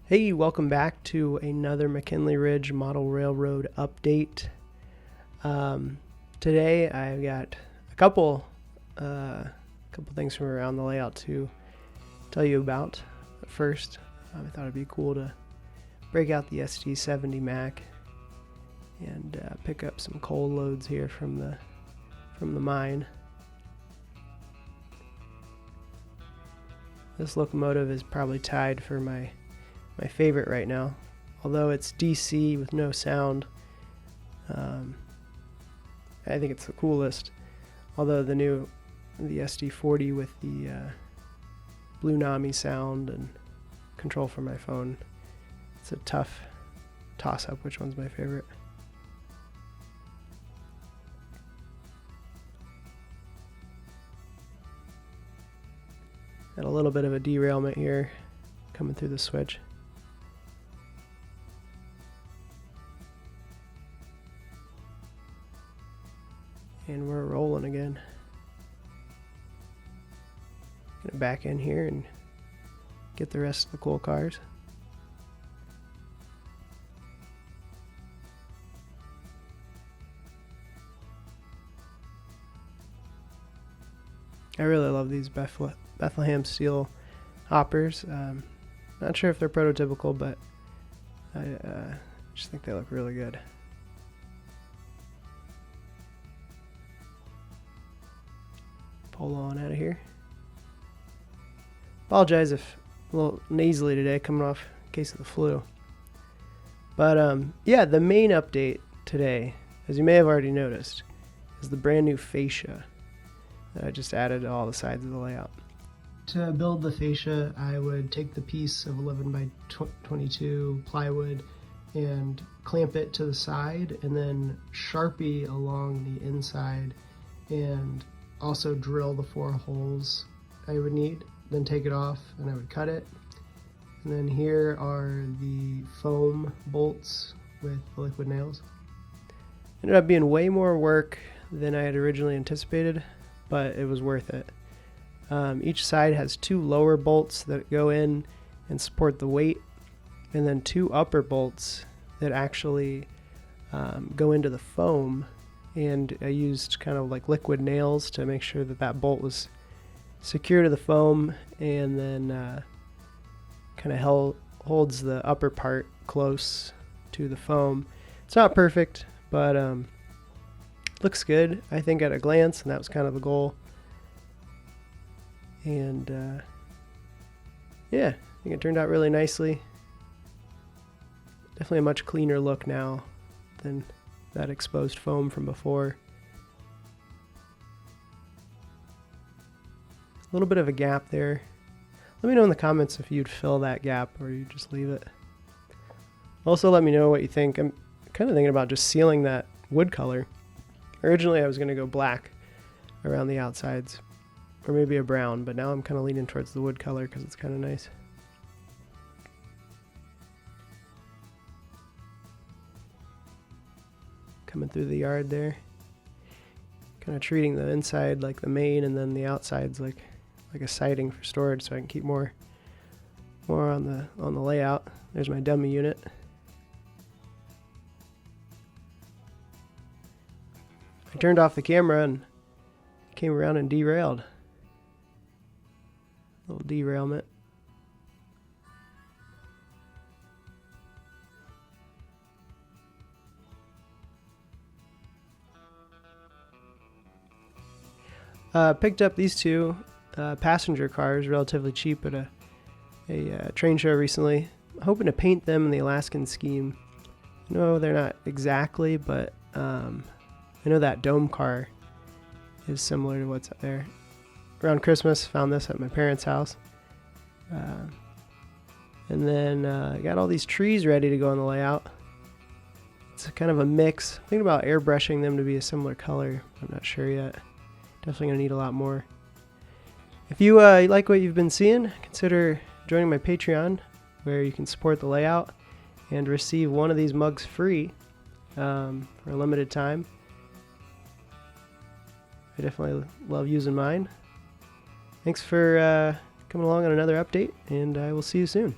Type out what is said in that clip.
Hey, welcome back to another McKinley Ridge Model Railroad update. Today I've got a couple things from around the layout to tell you about. But first, I thought it'd be cool to break out the SD70 Mac and pick up some coal loads here from the mine. This locomotive is probably tied for my favorite right now, although it's DC with no sound. I think it's the coolest, although the SD40 with the Blue Nami sound and control from my phone, it's a tough toss-up which one's my favorite. Got a little bit of a derailment here coming through the switch. And we're rolling again. Gonna back in here and get the rest of the coal cars. I really love these Bethlehem steel hoppers. Not sure if they're prototypical, but I just think they look really good. Pull on out of here. Apologize if a little nasally today, coming off a case of the flu. But yeah, the main update today, as you may have already noticed, is the brand new fascia that I just added to all the sides of the layout. To build the fascia, I would take the piece of 11 by 22 plywood and clamp it to the side, and then Sharpie along the inside, and also drill the 4 holes I would need, then take it off and I would cut it. And then here are the foam bolts with the liquid nails. Ended up being way more work than I had originally anticipated, but it was worth it. Each side has 2 lower bolts that go in and support the weight, and then 2 upper bolts that actually go into the foam. And I used kind of like liquid nails to make sure that that bolt was secure to the foam, and then kind of holds the upper part close to the foam. It's not perfect, but looks good, I think, at a glance, and that was kind of the goal. And yeah, I think it turned out really nicely. Definitely a much cleaner look now than that exposed foam from before. A little bit of a gap there. Let me know in the comments if you'd fill that gap or you just leave it. Also, let me know what you think. I'm kind of thinking about just sealing that wood color. Originally I was going to go black around the outsides, or maybe a brown, but now I'm kind of leaning towards the wood color because it's kind of nice. Coming through the yard there, kind of treating the inside like the main, and then the outsides like a siding for storage, so I can keep more on the layout. There's my dummy unit. I turned off the camera and came around and derailed. A little derailment. Picked up these 2 passenger cars relatively cheap at a train show recently. I'm hoping to paint them in the Alaskan scheme. No, they're not exactly, but I know that dome car is similar to what's up there. Around Christmas, found this at my parents' house. And then I got all these trees ready to go on the layout. It's kind of a mix. I'm thinking about airbrushing them to be a similar color. I'm not sure yet. Definitely going to need a lot more. If you like what you've been seeing, consider joining my Patreon, where you can support the layout and receive one of these mugs free for a limited time. I definitely love using mine. Thanks for coming along on another update, and I will see you soon.